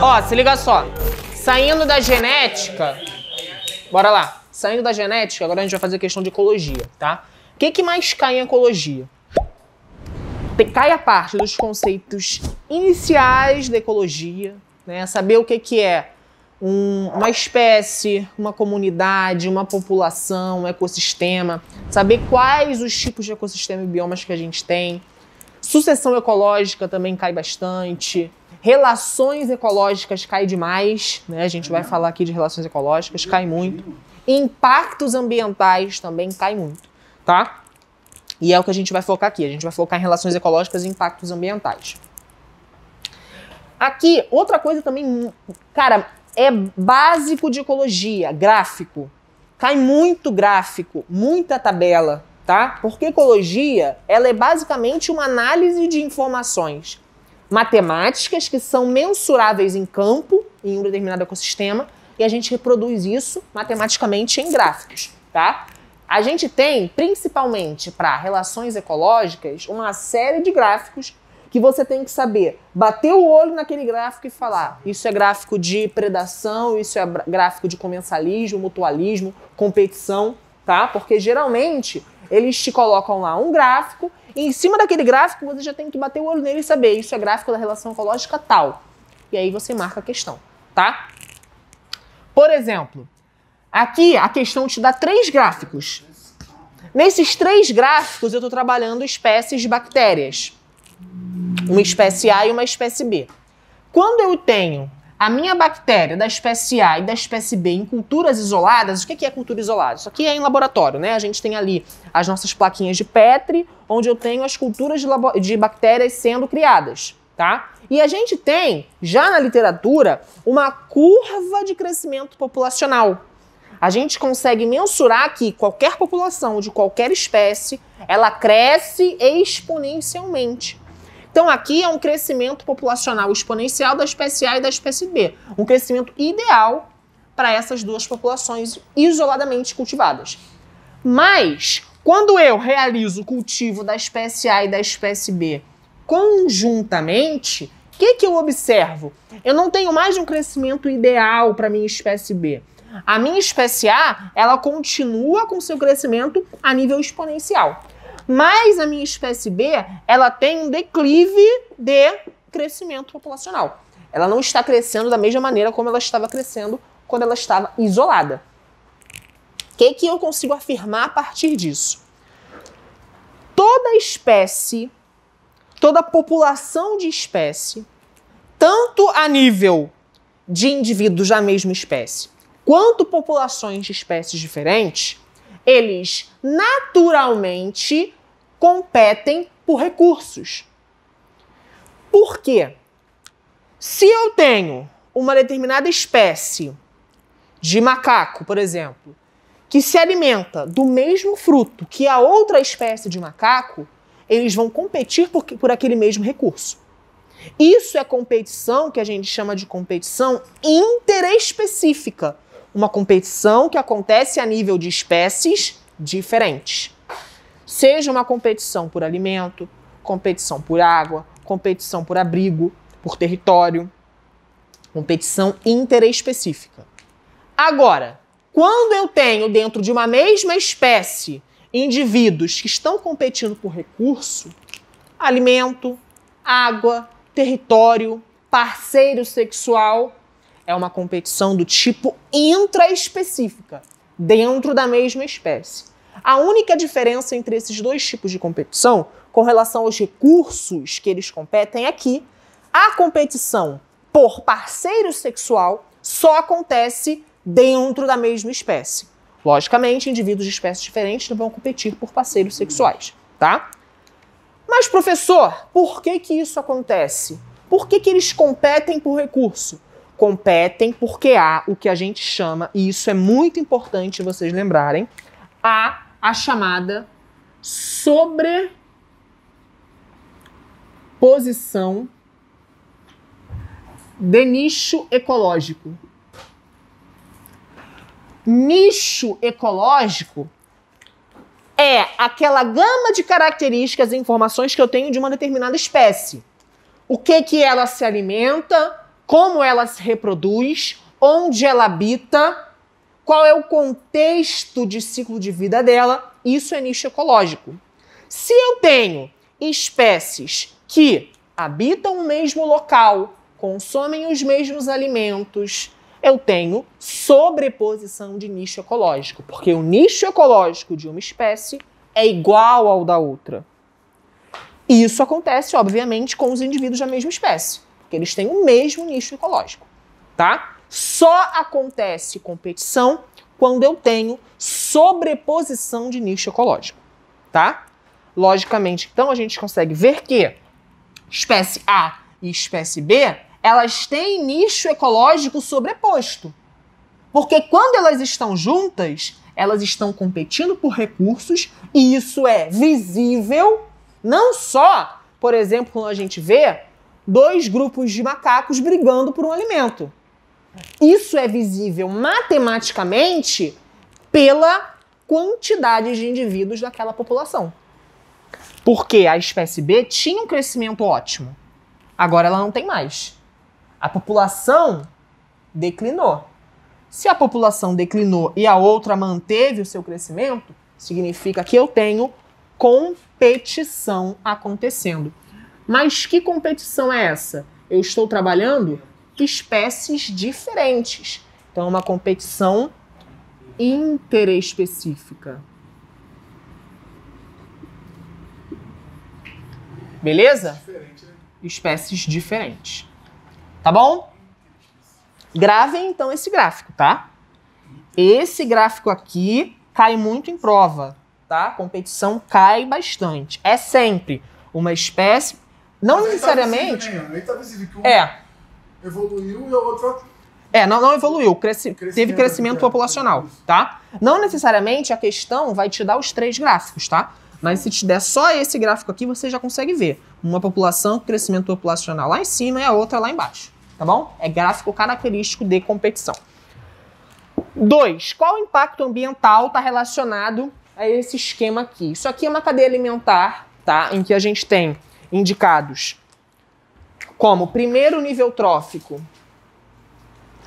Ó, se liga só. Saindo da genética... Bora lá. Saindo da genética, agora a gente vai fazer questão de ecologia, tá? O que mais cai em ecologia? Cai a parte dos conceitos iniciais da ecologia, né? Saber o que é uma espécie, uma comunidade, uma população, um ecossistema. Saber quais os tipos de ecossistema e biomas que a gente tem. Sucessão ecológica também cai bastante. Relações ecológicas cai demais, né? A gente vai falar aqui de relações ecológicas, cai muito. Impactos ambientais também cai muito, tá? E é o que a gente vai focar aqui. A gente vai focar em relações ecológicas e impactos ambientais. Aqui, outra coisa também, cara, é básico de ecologia, gráfico. Cai muito gráfico, muita tabela, tá? Porque ecologia, ela é basicamente uma análise de informações matemáticas que são mensuráveis em campo, em um determinado ecossistema, e a gente reproduz isso matematicamente em gráficos, tá? A gente tem, principalmente para relações ecológicas, uma série de gráficos que você tem que saber bater o olho naquele gráfico e falar: isso é gráfico de predação, isso é gráfico de comensalismo, mutualismo, competição, tá? Porque geralmente eles te colocam lá um gráfico e em cima daquele gráfico você já tem que bater o olho nele e saber: isso é gráfico da relação ecológica tal. E aí você marca a questão, tá? Por exemplo, aqui a questão te dá 3 gráficos. Nesses 3 gráficos eu estou trabalhando espécies de bactérias. Uma espécie A e uma espécie B. Quando eu tenho a minha bactéria da espécie A e da espécie B em culturas isoladas, o que é cultura isolada? Isso aqui é em laboratório, né? A gente tem ali as nossas plaquinhas de Petri, onde eu tenho as culturas de bactérias sendo criadas, tá? E a gente tem, já na literatura, uma curva de crescimento populacional. A gente consegue mensurar que qualquer população de qualquer espécie, ela cresce exponencialmente. Então aqui é um crescimento populacional exponencial da espécie A e da espécie B. Um crescimento ideal para essas duas populações isoladamente cultivadas. Mas, quando eu realizo o cultivo da espécie A e da espécie B conjuntamente, o que eu observo? Eu não tenho mais um crescimento ideal para a minha espécie B. A minha espécie A, ela continua com seu crescimento a nível exponencial. Mas a minha espécie B, ela tem um declive de crescimento populacional. Ela não está crescendo da mesma maneira como ela estava crescendo quando ela estava isolada. O que eu consigo afirmar a partir disso? Toda espécie, toda população de espécie, tanto a nível de indivíduos da mesma espécie, quanto populações de espécies diferentes, eles naturalmente competem por recursos. Por quê? Se eu tenho uma determinada espécie de macaco, por exemplo, que se alimenta do mesmo fruto que a outra espécie de macaco, eles vão competir por aquele mesmo recurso. Isso é competição que a gente chama de competição interespecífica. Uma competição que acontece a nível de espécies diferentes. Seja uma competição por alimento, competição por água, competição por abrigo, por território. Competição interespecífica. Agora, quando eu tenho dentro de uma mesma espécie indivíduos que estão competindo por recurso, alimento, água, território, parceiro sexual, é uma competição do tipo intraespecífica, dentro da mesma espécie. A única diferença entre esses dois tipos de competição, com relação aos recursos que eles competem, é que a competição por parceiro sexual só acontece dentro da mesma espécie. Logicamente, indivíduos de espécies diferentes não vão competir por parceiros sexuais, tá? Mas, professor, por que isso acontece? Por que eles competem por recurso? Competem porque há o que a gente chama, e isso é muito importante vocês lembrarem, a chamada sobreposição de nicho ecológico. Nicho ecológico é aquela gama de características e informações que eu tenho de uma determinada espécie. O que ela se alimenta, como ela se reproduz, onde ela habita, qual é o contexto de ciclo de vida dela. Isso é nicho ecológico. Se eu tenho espécies que habitam o mesmo local, consomem os mesmos alimentos, eu tenho sobreposição de nicho ecológico, porque o nicho ecológico de uma espécie é igual ao da outra. Isso acontece, obviamente, com os indivíduos da mesma espécie, porque eles têm o mesmo nicho ecológico, tá? Só acontece competição quando eu tenho sobreposição de nicho ecológico, tá? Logicamente, então, a gente consegue ver que espécie A e espécie B, elas têm nicho ecológico sobreposto. Porque quando elas estão juntas, elas estão competindo por recursos e isso é visível, não só, por exemplo, quando a gente vê dois grupos de macacos brigando por um alimento. Isso é visível matematicamente pela quantidade de indivíduos daquela população. Porque a espécie B tinha um crescimento ótimo. Agora ela não tem mais. A população declinou. Se a população declinou e a outra manteve o seu crescimento, significa que eu tenho competição acontecendo. Mas que competição é essa? Eu estou trabalhando espécies diferentes. Então é uma competição interespecífica. Beleza? Espécies diferentes. Tá bom? Gravem então esse gráfico, tá? Esse gráfico aqui cai muito em prova, tá? A competição cai bastante. É sempre uma espécie, não mas necessariamente... Aí tá visível que um evoluiu e o outro... não evoluiu, teve crescimento populacional, tá? Não necessariamente a questão vai te dar os 3 gráficos, tá? Mas se te der só esse gráfico aqui, você já consegue ver. Uma população com crescimento populacional lá em cima e a outra lá embaixo. Tá bom? É gráfico característico de competição. 2. Qual impacto ambiental está relacionado a esse esquema aqui? Isso aqui é uma cadeia alimentar, tá? Em que a gente tem indicados como primeiro nível trófico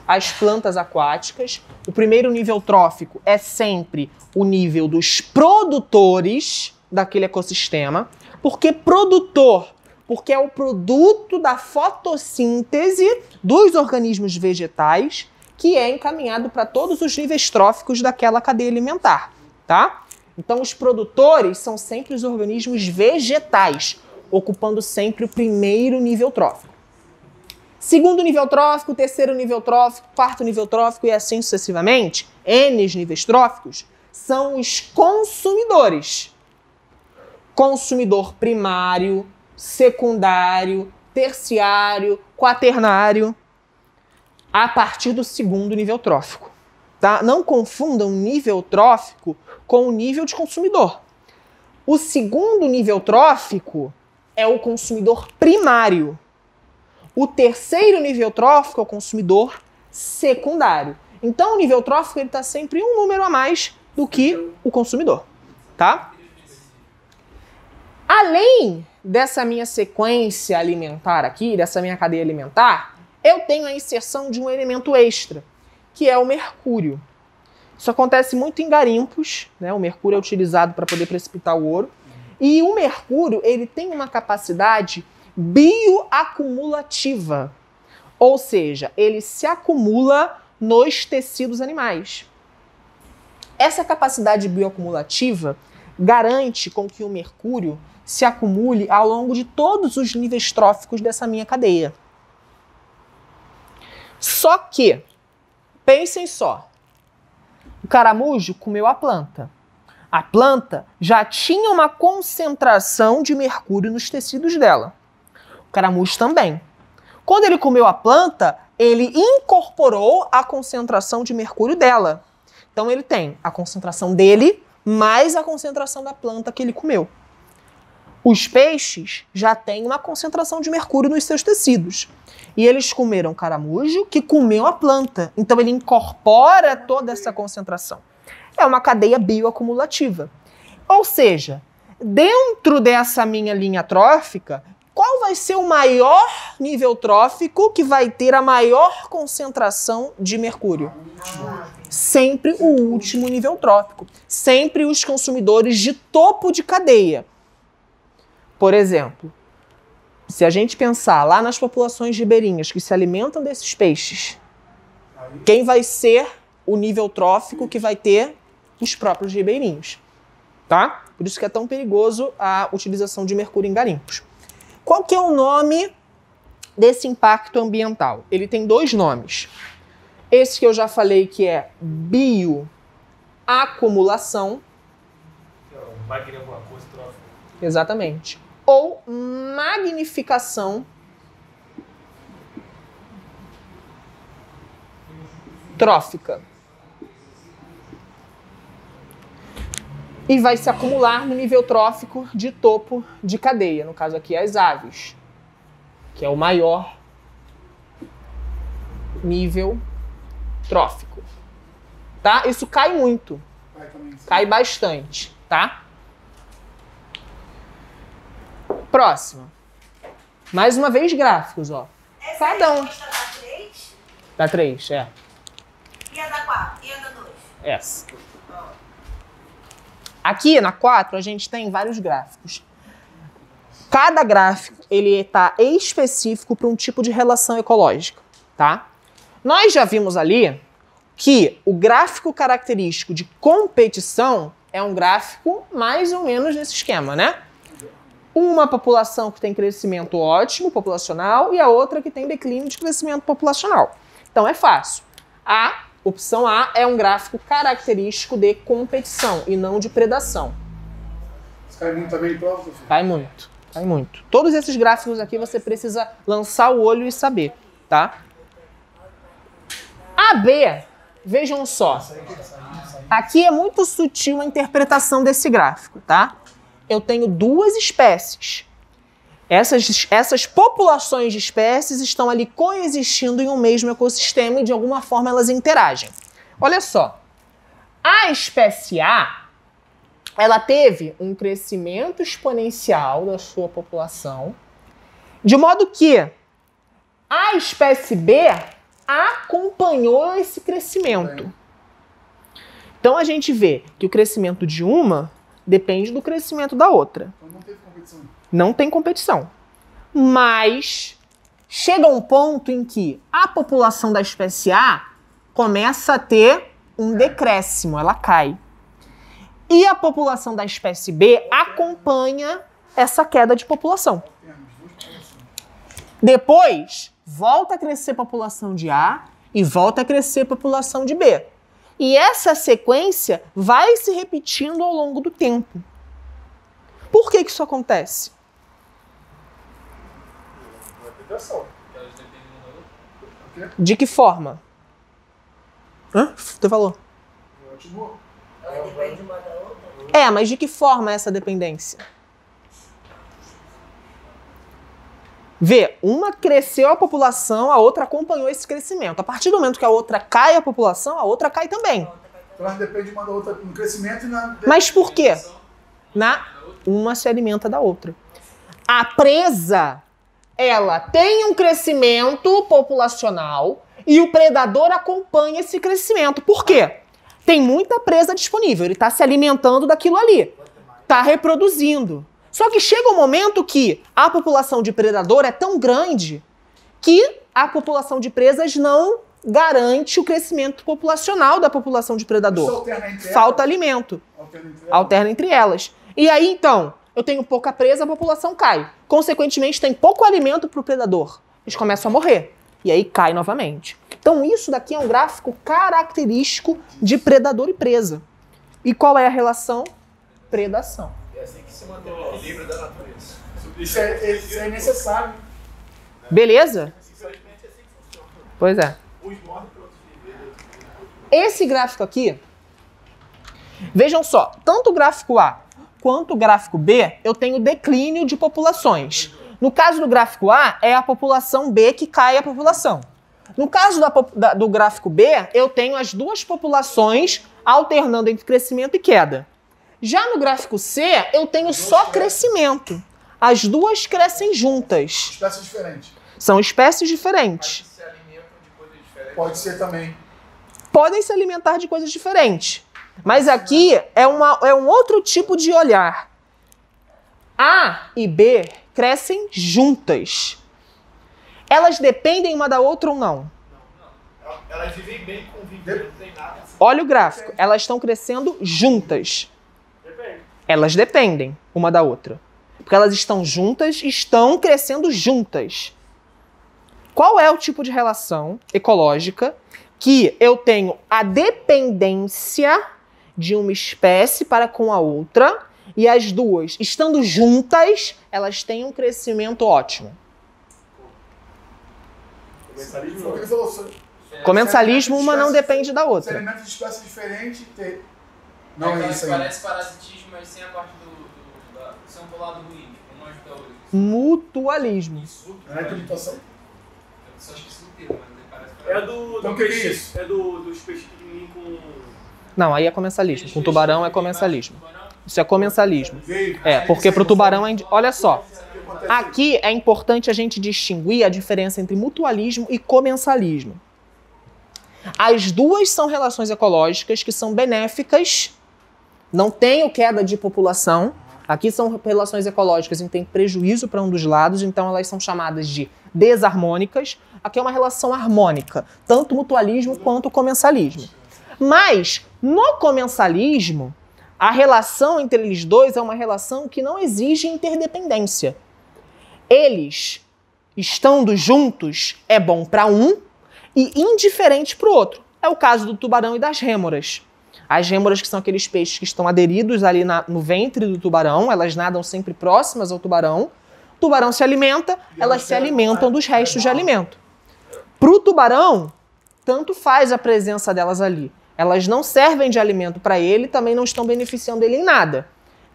as plantas aquáticas. O primeiro nível trófico é sempre o nível dos produtores daquele ecossistema. Por que produtor? Porque é o produto da fotossíntese dos organismos vegetais que é encaminhado para todos os níveis tróficos daquela cadeia alimentar, tá? Então, os produtores são sempre os organismos vegetais, ocupando sempre o primeiro nível trófico. Segundo nível trófico, terceiro nível trófico, quarto nível trófico e assim sucessivamente, N níveis tróficos, são os consumidores. Consumidor primário, secundário, terciário, quaternário, a partir do segundo nível trófico. Tá? Não confundam nível trófico com o nível de consumidor. O segundo nível trófico é o consumidor primário. O terceiro nível trófico é o consumidor secundário. Então, o nível trófico está sempre um número a mais do que o consumidor. Tá? Além dessa minha sequência alimentar aqui, dessa minha cadeia alimentar, eu tenho a inserção de um elemento extra, que é o mercúrio. Isso acontece muito em garimpos, né? O mercúrio é utilizado para poder precipitar o ouro. E o mercúrio, ele tem uma capacidade bioacumulativa. Ou seja, ele se acumula nos tecidos animais. Essa capacidade bioacumulativa garante com que o mercúrio se acumule ao longo de todos os níveis tróficos dessa minha cadeia. Só que, pensem só, o caramujo comeu a planta. A planta já tinha uma concentração de mercúrio nos tecidos dela. O caramujo também. Quando ele comeu a planta, ele incorporou a concentração de mercúrio dela. Então ele tem a concentração dele mais a concentração da planta que ele comeu. Os peixes já têm uma concentração de mercúrio nos seus tecidos. E eles comeram caramujo que comeu a planta. Então ele incorpora toda essa concentração. É uma cadeia bioacumulativa. Ou seja, dentro dessa minha linha trófica, qual vai ser o maior nível trófico que vai ter a maior concentração de mercúrio? Sempre o último nível trófico. Sempre os consumidores de topo de cadeia. Por exemplo, se a gente pensar lá nas populações ribeirinhas que se alimentam desses peixes, quem vai ser o nível trófico que vai ter? Os próprios ribeirinhos. Tá? Por isso que é tão perigoso a utilização de mercúrio em garimpos. Qual que é o nome desse impacto ambiental? Ele tem dois nomes. Esse que eu já falei que é bioacumulação. Exatamente. Ou magnificação trófica. E vai se acumular no nível trófico de topo de cadeia. No caso aqui, as aves, que é o maior nível trófico. Tá? Isso cai muito. Cai bastante, tá? Próximo. Mais uma vez gráficos, ó. Cada um. Dá 3? Dá 3, é. E a da 4? E a da 2? Essa. Aqui na 4 a gente tem vários gráficos. Cada gráfico ele está específico para um tipo de relação ecológica, tá? Nós já vimos ali que o gráfico característico de competição é um gráfico mais ou menos nesse esquema, né? Uma população que tem crescimento ótimo, populacional, e a outra que tem declínio de crescimento populacional. Então é fácil. A opção A é um gráfico característico de competição e não de predação. Cai muito também em prova? Cai muito, cai muito. Todos esses gráficos aqui você precisa lançar o olho e saber, tá? A B, vejam só. Aqui é muito sutil a interpretação desse gráfico, tá? Eu tenho duas espécies. Essas populações de espécies estão ali coexistindo em um mesmo ecossistema e de alguma forma elas interagem. Olha só, a espécie A, ela teve um crescimento exponencial da sua população, de modo que a espécie B acompanhou esse crescimento. Então a gente vê que o crescimento de uma depende do crescimento da outra. Então não teve competição. Não tem competição. Mas chega um ponto em que a população da espécie A começa a ter um decréscimo, ela cai. E a população da espécie B acompanha essa queda de população. Depois, volta a crescer a população de A e volta a crescer a população de B. E essa sequência vai se repetindo ao longo do tempo. Por que que isso acontece? De que forma? Hã? Você falou? Depende uma da outra. É, mas de que forma essa dependência? Vê, uma cresceu a população, a outra acompanhou esse crescimento. A partir do momento que a outra cai a população, a outra cai também. Então elas dependem uma da outra no crescimento e na... Mas por quê? Uma se alimenta da outra. A presa, ela tem um crescimento populacional e o predador acompanha esse crescimento. Por quê? Tem muita presa disponível, ele está se alimentando daquilo ali, está reproduzindo. Só que chega um momento que a população de predador é tão grande que a população de presas não garante o crescimento populacional da população de predador. Falta alimento. Alterna entre elas. E aí, então, eu tenho pouca presa, a população cai. Consequentemente, tem pouco alimento para o predador. Eles começam a morrer. E aí cai novamente. Então, isso daqui é um gráfico característico de predador e presa. E qual é a relação? Predação. É assim que se mantém o equilíbrio da natureza. Isso é necessário. Beleza? Infelizmente é assim que funciona. Pois é. Uns morrem para outros viverem. Esse gráfico aqui, vejam só, tanto o gráfico A quanto o gráfico B, eu tenho declínio de populações. No caso do gráfico A, é a população B que cai a população. No caso do gráfico B, eu tenho as duas populações alternando entre crescimento e queda. Já no gráfico C, eu tenho só crescimento. As duas crescem juntas. Espécies diferentes. São espécies diferentes. Se alimentam de coisas diferentes. Pode ser também. Podem se alimentar de coisas diferentes. Mas aqui é um outro tipo de olhar. A e B crescem juntas. Elas dependem uma da outra ou não? Elas vivem bem convivendo, não tem nada. Olha o gráfico. Elas estão crescendo juntas. Depende. Elas dependem uma da outra. Porque elas estão juntas, estão crescendo juntas. Qual é o tipo de relação ecológica que eu tenho a dependência de uma espécie para com a outra e as duas, estando juntas, elas têm um crescimento ótimo? Foi o que ele falou. Comensalismo, uma não depende da Se outra. alimenta de espécies diferentes, não é isso aí. Parece parasitismo, mas sem a parte sem um lado ruim. Um ajuda o outro. Mutualismo. Não é acreditação. Eu só esqueci o termo, mas parece É do Então o que é peixe. isso? É dos peixes pequenininhos com. Não, aí é comensalismo. Com tubarão é comensalismo. Isso é comensalismo. Veio. É, porque pro tubarão é... Olha só. Aqui é importante a gente distinguir a diferença entre mutualismo e comensalismo. As duas são relações ecológicas que são benéficas, não tem queda de população. Aqui são relações ecológicas em que tem prejuízo para um dos lados, então elas são chamadas de desarmônicas. Aqui é uma relação harmônica, tanto mutualismo quanto comensalismo. Mas, no comensalismo, a relação entre eles dois é uma relação que não exige interdependência. Eles, estando juntos, é bom para um e indiferente para o outro. É o caso do tubarão e das rêmoras. As rêmoras, que são aqueles peixes que estão aderidos ali no ventre do tubarão, elas nadam sempre próximas ao tubarão. O tubarão se alimenta, elas se alimentam dos restos de alimento. Para o tubarão, tanto faz a presença delas ali. Elas não servem de alimento para ele, também não estão beneficiando ele em nada.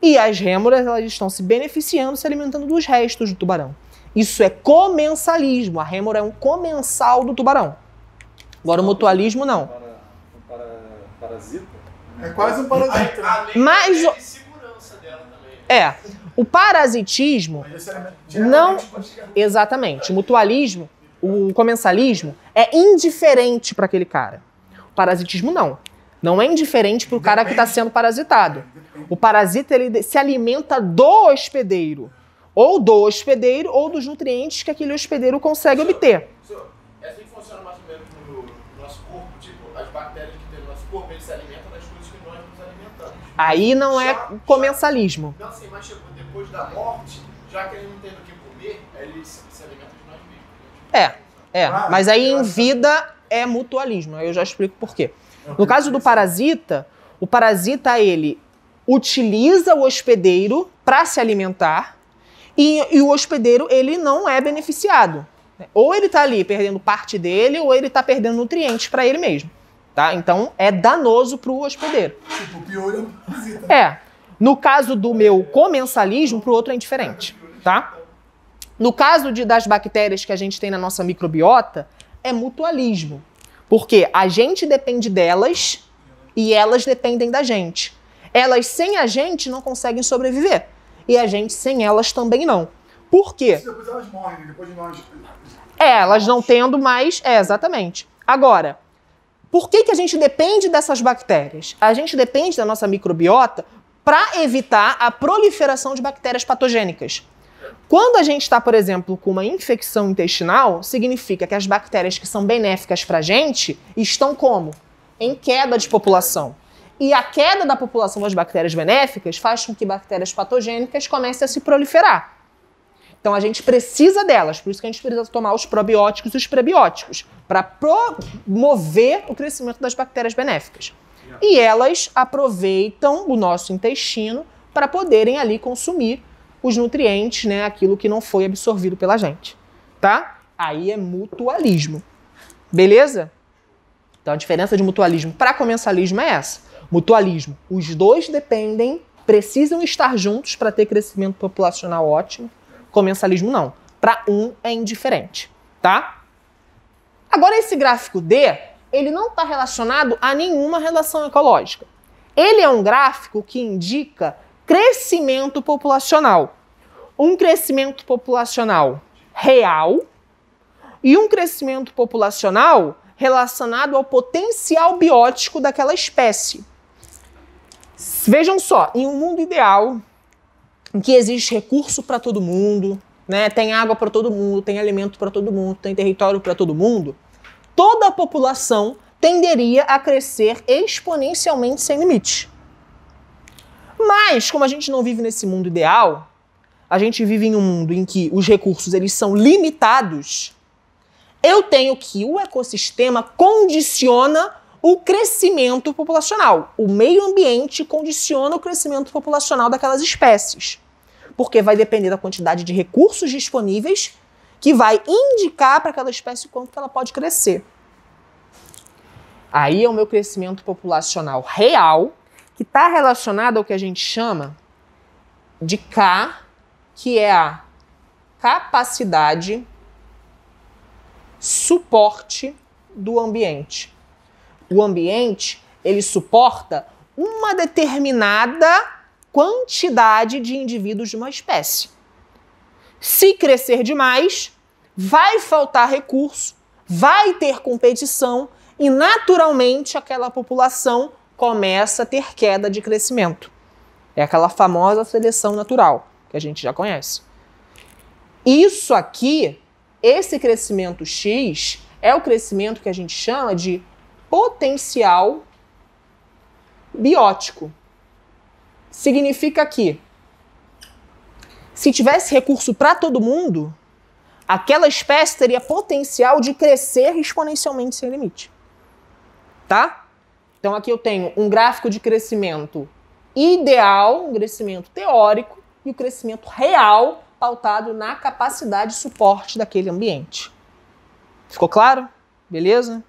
E as rêmoras, elas estão se beneficiando, se alimentando dos restos do tubarão. Isso é comensalismo. A rêmora é um comensal do tubarão. Agora o mutualismo não. Parasita? É quase um parasita. Mas de segurança dela também. é, o parasitismo não... Exatamente. O mutualismo, o comensalismo é indiferente para aquele cara. O parasitismo não. Não é indiferente para o cara que está sendo parasitado. O parasita, ele se alimenta do hospedeiro. Ou do hospedeiro ou dos nutrientes que aquele hospedeiro consegue obter. Senhor, é assim que funciona mais ou menos no nosso corpo, tipo, as bactérias que tem no nosso corpo, eles se alimentam das coisas que nós nos alimentamos. Aí não é comensalismo. Não, sim, mas tipo, depois da morte, já que ele não tem do que comer, ele se alimenta de nós mesmos. Mas aí em vida é mutualismo. Aí eu já explico por quê. No caso do parasita, o parasita, ele utiliza o hospedeiro para se alimentar e o hospedeiro, ele não é beneficiado. Ou ele está ali perdendo parte dele, ou ele está perdendo nutrientes para ele mesmo. Tá? Então é danoso para o hospedeiro. Tipo, o pior é um parasita. É. No caso do meu comensalismo, para o outro é indiferente. Tá? No caso das bactérias que a gente tem na nossa microbiota, é mutualismo. Porque a gente depende delas e elas dependem da gente. Elas sem a gente não conseguem sobreviver. E a gente sem elas também não. Por quê? Depois elas morrem, né? Depois de nós. Elas não tendo mais... exatamente. Agora, por que a gente depende dessas bactérias? A gente depende da nossa microbiota para evitar a proliferação de bactérias patogênicas. Quando a gente está, por exemplo, com uma infecção intestinal, significa que as bactérias que são benéficas para a gente estão como? Em queda de população. E a queda da população das bactérias benéficas faz com que bactérias patogênicas comecem a se proliferar. Então a gente precisa delas, por isso que a gente precisa tomar os probióticos e os prebióticos, para promover o crescimento das bactérias benéficas. E elas aproveitam o nosso intestino para poderem ali consumir os nutrientes, né, aquilo que não foi absorvido pela gente, tá? Aí é mutualismo. Beleza? Então a diferença de mutualismo para comensalismo é essa. Mutualismo, os dois dependem, precisam estar juntos para ter crescimento populacional ótimo. Comensalismo não. Para um é indiferente, tá? Agora esse gráfico D, ele não está relacionado a nenhuma relação ecológica. Ele é um gráfico que indica crescimento populacional. um crescimento populacional real e um crescimento populacional relacionado ao potencial biótico daquela espécie. Vejam só, em um mundo ideal, em que existe recurso para todo mundo, né, tem água para todo mundo, tem alimento para todo mundo, tem território para todo mundo, toda a população tenderia a crescer exponencialmente sem limite. Mas, como a gente não vive nesse mundo ideal, a gente vive em um mundo em que os recursos eles são limitados, eu tenho que o ecossistema condiciona o crescimento populacional. O meio ambiente condiciona o crescimento populacional daquelas espécies. Porque vai depender da quantidade de recursos disponíveis que vai indicar para aquela espécie quanto que ela pode crescer. Aí é o meu crescimento populacional real, que está relacionado ao que a gente chama de K, que é a capacidade suporte do ambiente. O ambiente, ele suporta uma determinada quantidade de indivíduos de uma espécie. Se crescer demais, vai faltar recurso, vai ter competição e, naturalmente, aquela população começa a ter queda de crescimento. É aquela famosa seleção natural, que a gente já conhece. Isso aqui, esse crescimento X, é o crescimento que a gente chama de potencial biótico. Significa que, se tivesse recurso para todo mundo, aquela espécie teria potencial de crescer exponencialmente sem limite. Tá? Então aqui eu tenho um gráfico de crescimento ideal, um crescimento teórico e o crescimento real pautado na capacidade de suporte daquele ambiente. Ficou claro? Beleza?